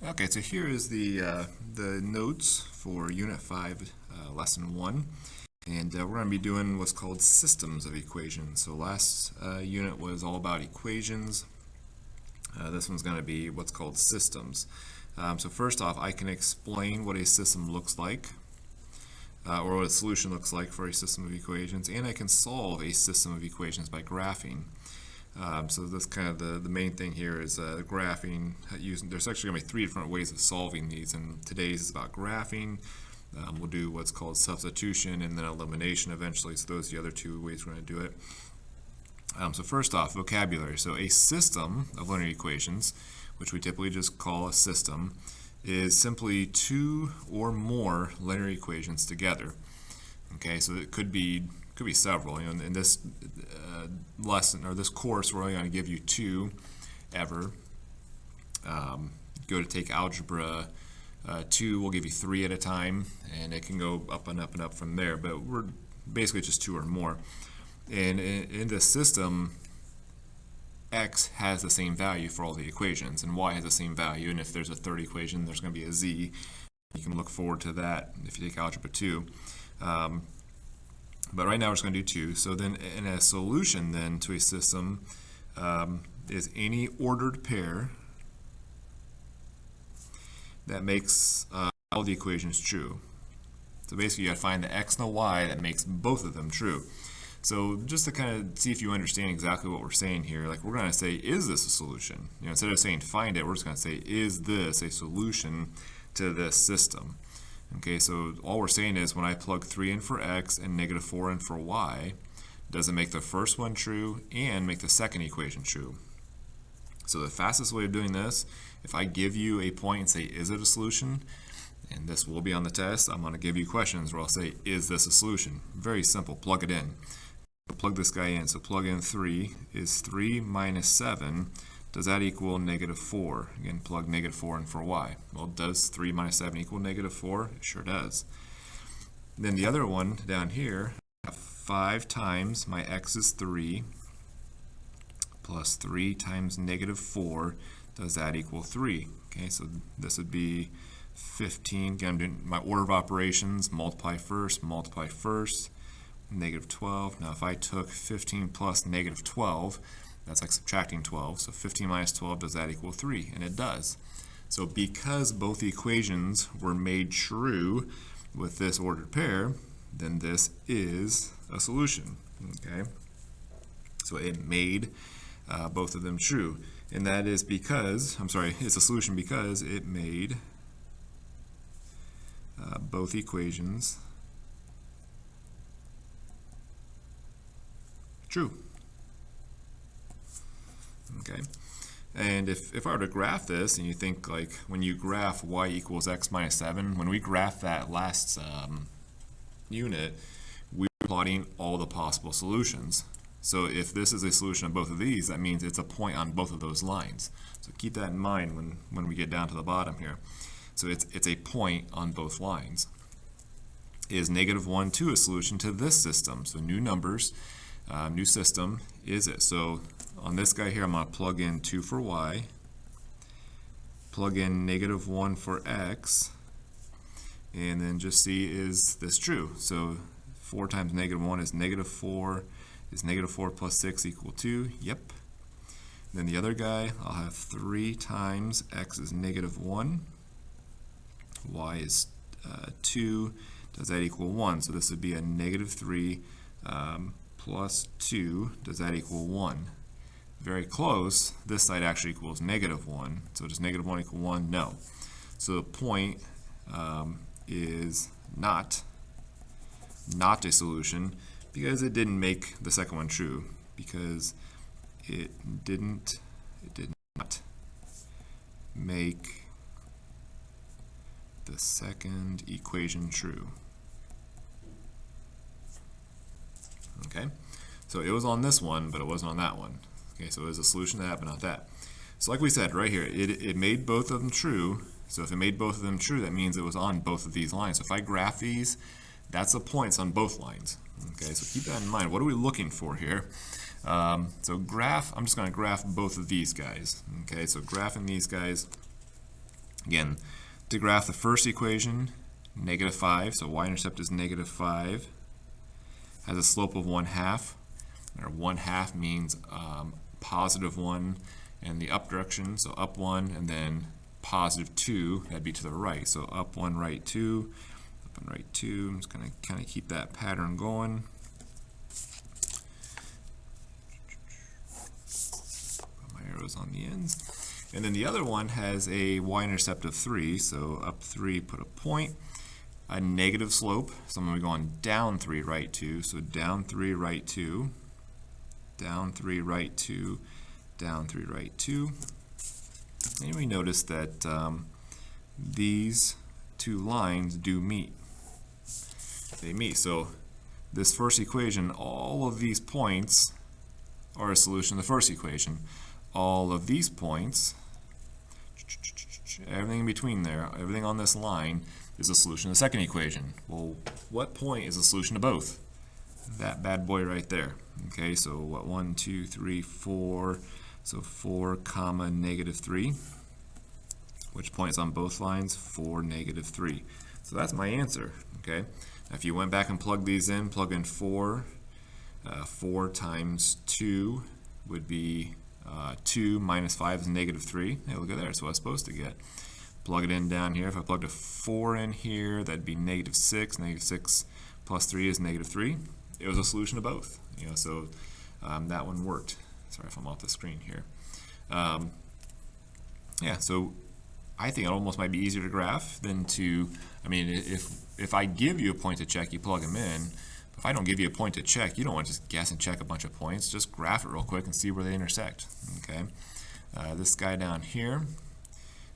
Okay, so here is the notes for Unit 5, Lesson 1. And we're going to be doing what's called systems of equations. So last unit was all about equations. This one's going to be what's called systems. So first off, I can explain what a system looks like, or what a solution looks like for a system of equations, and I can solve a system of equations by graphing. So that's kind of the main thing here is graphing. There's actually going to be 3 different ways of solving these, and today's is about graphing. We'll do what's called substitution and then elimination eventually, so those are the other 2 ways we're going to do it. So first off, vocabulary. So a system of linear equations, which we typically just call a system, is simply 2 or more linear equations together. Okay, so it could be several. You know, in this lesson or this course, we're only going to give you 2 ever. Go to take algebra 2, we'll give you 3 at a time, and it can go up and up and up from there. But we're basically just 2 or more. And in this system, x has the same value for all the equations, and y has the same value. And if there's a third equation, there's going to be a z. You can look forward to that if you take algebra 2. But right now we're just going to do 2. So then in a solution then to a system is any ordered pair that makes all the equations true. So basically you got to find the x and the y that makes both of them true. So just to kind of see if you understand exactly what we're saying here, like we're going to say, is this a solution? You know, instead of saying find it, we're just going to say, is this a solution to this system? Okay, so all we're saying is when I plug 3 in for x and -4 in for y, does it make the first one true and make the second equation true? So the fastest way of doing this, if I give you a point and say, is it a solution? And this will be on the test. I'm going to give you questions where I'll say, is this a solution? Very simple, plug it in. Plug this guy in. So plug in 3. Is 3 minus 7, does that equal -4? Again, plug -4 in for y. Well, does 3 minus 7 equal -4? It sure does. Then the other one down here, 5 times my x is 3 plus 3 times -4, does that equal 3? Okay, so this would be 15. Again, I'm doing my order of operations, multiply first, -12. Now if I took 15 plus -12, that's like subtracting 12. So 15 minus 12, does that equal 3? And it does. So because both equations were made true with this ordered pair, then this is a solution. Okay? So it made both of them true. And that is because, it's a solution because it made both equations true. Okay, and if I were to graph this, and you think like when you graph y equals x minus 7, when we graphed that last unit, we were plotting all the possible solutions. So if this is a solution of both of these, that means it's a point on both of those lines. So keep that in mind when we get down to the bottom here. So it's a point on both lines. Is -1, 2 a solution to this system? So new numbers, new system, is it? So on this guy here, I'm going to plug in 2 for y, plug in -1 for x, and then just see, is this true? So 4 times -1 is -4. Is -4 plus 6 equal 2? Yep. Then the other guy, I'll have 3 times x is -1, y is 2. Does that equal 1? So this would be a -3 plus 2. Does that equal 1? Very close. This side actually equals -1. So does -1 equal 1? No. So the point is not a solution because it didn't make the second one true. Because it did not make the second equation true. Okay, so it was on this one, but it wasn't on that one. Okay, so it was a solution to that, but not that. So like we said right here, it made both of them true. So if it made both of them true, that means it was on both of these lines. So if I graph these, that's the points on both lines. Okay, so keep that in mind. What are we looking for here? So graph, I'm just going to graph both of these guys. Okay, so graphing these guys, Again, to graph the first equation, -5, so y-intercept is -5, has a slope of 1/2, or 1/2 means +1 in the up direction, so up 1, and then +2, that'd be to the right, so up 1, right 2, up and right 2. I'm just going to kind of keep that pattern going. Put my arrows on the ends. And then the other one has a y-intercept of 3, so up 3, put a point, a negative slope, so I'm going to be going down 3, right 2, so down 3, right 2, down 3, right 2, down 3, right 2. And we notice that these two lines do meet. They meet, so this first equation, all of these points are a solution to the first equation. All of these points, everything in between there, everything on this line is a solution to the second equation. Well, what point is a solution to both? That bad boy right there. Okay, so what, 1, 2, 3, 4, so 4, comma, -3. Which point is on both lines? 4, -3. So that's my answer. Okay, now if you went back and plugged these in, plug in 4, 4 times 2 would be 2 minus 5 is -3. Hey, look at there, that's what I was supposed to get. Plug it in down here. If I plugged a 4 in here, that'd be -6. -6 plus 3 is -3. It was a solution to both. You know, so that one worked. Sorry if I'm off the screen here. Yeah, so I think it almost might be easier to graph than to, I mean, if I give you a point to check, you plug them in. If I don't give you a point to check, you don't want to just guess and check a bunch of points. Just graph it real quick and see where they intersect. Okay, this guy down here,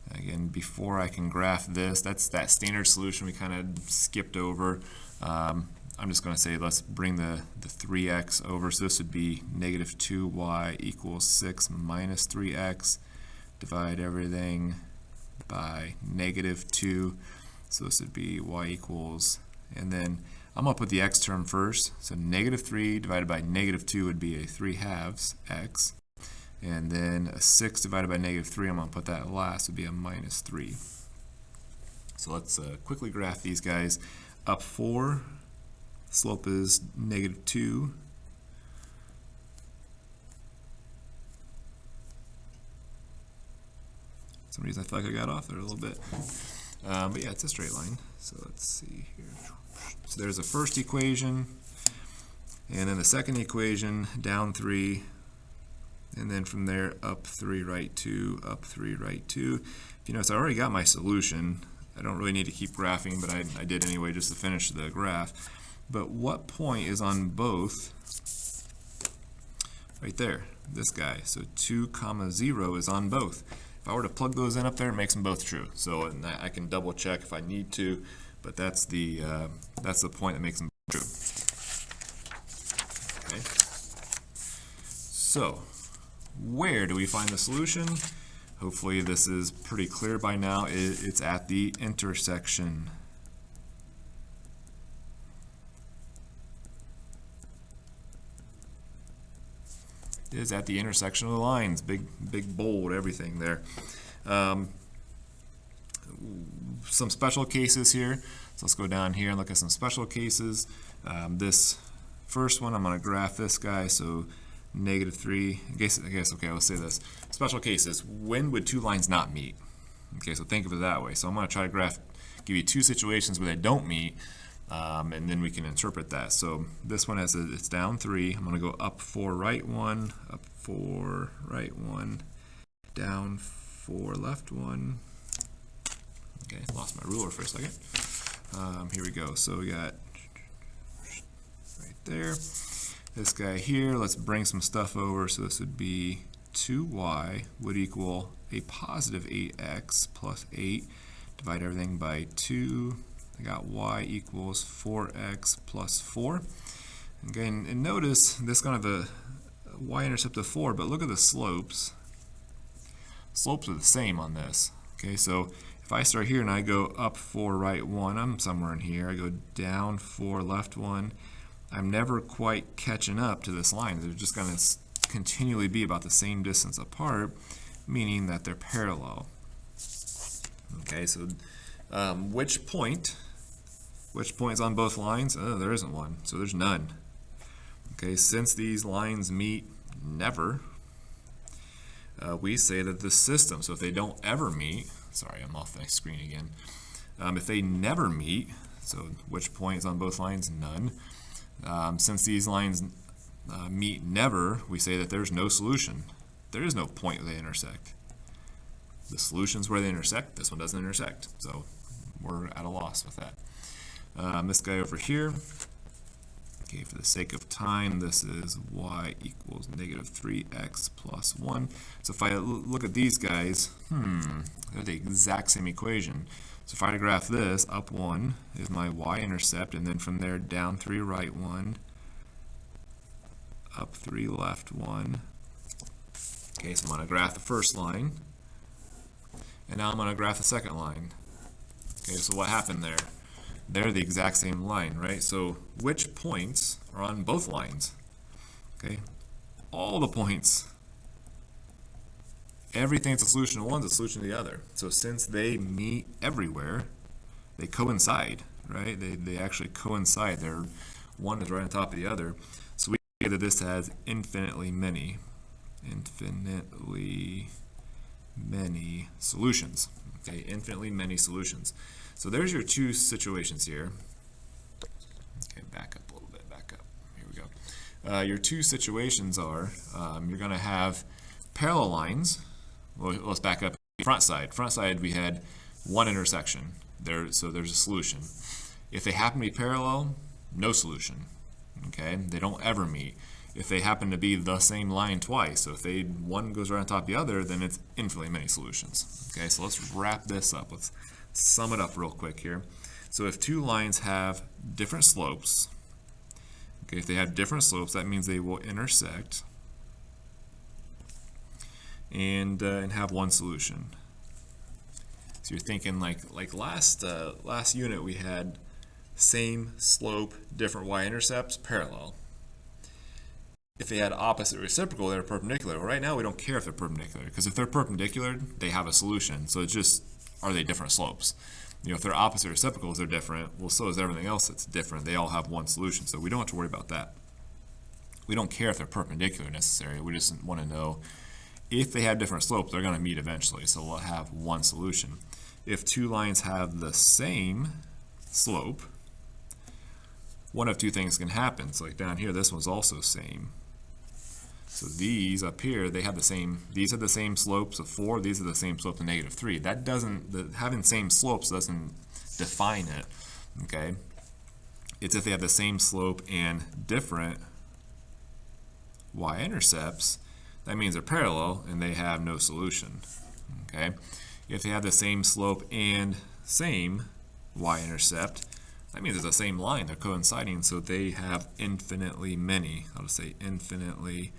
again, before I can graph this, that's that standard solution we kind of skipped over. I'm just going to say let's bring the 3x over. So this would be -2y equals 6 minus 3x. Divide everything by -2. So this would be y equals, and then I'm going to put the x term first. So -3 divided by -2 would be a 3/2 x. And then a 6 divided by -3, I'm going to put that last, would be a -3. So let's quickly graph these guys. Up 4, slope is -2. For some reason I feel like I got off there a little bit. But yeah, it's a straight line. So let's see here. So there's the first equation, and then the second equation, down 3, and then from there, up 3, right 2, up 3, right 2. If you notice, I already got my solution. I don't really need to keep graphing, but I did anyway just to finish the graph. But what point is on both? Right there, this guy. So 2, 0 is on both. If I were to plug those in up there, it makes them both true. So and I can double check if I need to, but that's the point that makes them true. Okay. So where do we find the solution? Hopefully this is pretty clear by now. It's at the intersection. It is at the intersection of the lines. Big bold, everything there. Some special cases here. So let's go down here and look at some special cases. This first one, I'm going to graph this guy. So -3. I guess okay, let's say this. Special cases. When would two lines not meet? Okay, so think of it that way. So I'm going to try to give you two situations where they don't meet, and then we can interpret that. So this one it's down 3. I'm going to go up 4, right 1, up 4, right 1, down 4, left 1. Okay, lost my ruler for a second. Here we go. So we got right there. This guy here, let's bring some stuff over. So this would be 2y would equal a positive 8x plus 8. Divide everything by 2. I got y equals 4x plus 4. Again, and notice this kind of a y-intercept of 4, but look at the slopes. Slopes are the same on this. Okay, so if I start here and I go up 4, right 1, I'm somewhere in here. I go down 4, left 1. I'm never quite catching up to this line. They're just going to continually be about the same distance apart, meaning that they're parallel. Okay, so which point is on both lines? Oh, there isn't one, so there's none. Okay, since these lines meet never, we say that the system, so if they don't ever meet, sorry, I'm off my screen again. If they never meet, so which point is on both lines? None. Since these lines meet never, we say that there's no solution. There is no point where they intersect. The solution's where they intersect. This one doesn't intersect. So we're at a loss with that. This guy over here, okay, for the sake of time, this is y equals negative 3x plus 1. So if I look at these guys, they're the exact same equation. So if I graph this, up 1 is my y-intercept, and then from there down 3 right 1, up 3 left 1. Okay, so I'm going to graph the first line, and now I'm going to graph the second line. Okay, so what happened there? They're the exact same line, right? So which points are on both lines? Okay, all the points. Everything that's a solution to one is a solution to the other. So since they meet everywhere, they coincide, right? They actually coincide. They're, one is right on top of the other. So we say that this has infinitely many solutions. Okay, infinitely many solutions. So there's your two situations here. Okay, back up a little bit, back up. Here we go. Your two situations are, you're going to have parallel lines. Well, let's back up. Front side. Front side, we had one intersection. So there's a solution. If they happen to be parallel, no solution. Okay, they don't ever meet. If they happen to be the same line twice, so if one goes right on top of the other, then it's infinitely many solutions. Okay, so let's wrap this up. Let's sum it up real quick here. So if two lines have different slopes, okay, if they have different slopes, that means they will intersect and have one solution. So you're thinking like last unit we had same slope, different y-intercepts, parallel. If they had opposite reciprocal, they're perpendicular. Well, right now we don't care if they're perpendicular, because if they're perpendicular, they have a solution. So it's just, are they different slopes? You know, if they're opposite reciprocals, they're different. Well, so is everything else that's different. They all have one solution, so we don't have to worry about that. We don't care if they're perpendicular necessarily. We just want to know if they have different slopes, they're going to meet eventually, so we'll have one solution. If two lines have the same slope, one of two things can happen. So like down here, this one's also same. So these up here, they have the same, these are the same slopes of 4, these are the same slope of negative 3. That doesn't, having same slopes doesn't define it, okay? It's if they have the same slope and different y-intercepts, that means they're parallel and they have no solution, okay? If they have the same slope and same y-intercept, that means it's the same line, they're coinciding, so they have infinitely many, I'll just say infinitely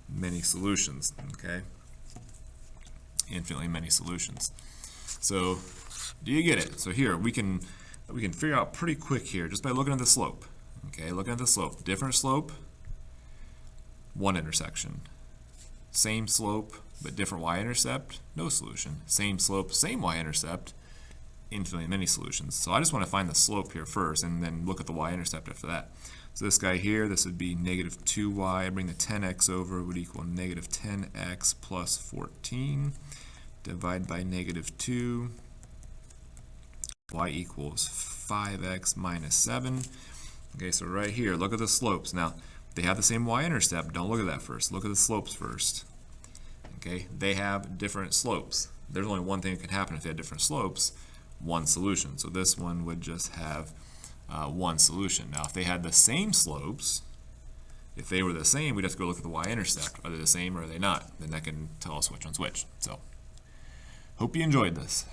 many solutions, okay? Infinitely many solutions. So, do you get it? So here, we can figure out pretty quick here, just by looking at the slope, okay? Looking at the slope, different slope, one intersection. Same slope, but different y-intercept, no solution. Same slope, same y-intercept, infinitely many solutions. So I just want to find the slope here first and then look at the y-intercept after that. So this guy here, this would be negative 2y. I bring the 10x over, it would equal negative 10x plus 14. Divide by negative 2. Y equals 5x minus 7. Okay, so right here, look at the slopes. Now, they have the same y-intercept. Don't look at that first. Look at the slopes first. Okay, they have different slopes. There's only one thing that can happen if they have different slopes, one solution. So this one would just have one solution. Now, if they had the same slopes, if they were the same, we'd have to go look at the y-intercept. Are they the same or are they not? Then that can tell us which one's which. So, hope you enjoyed this.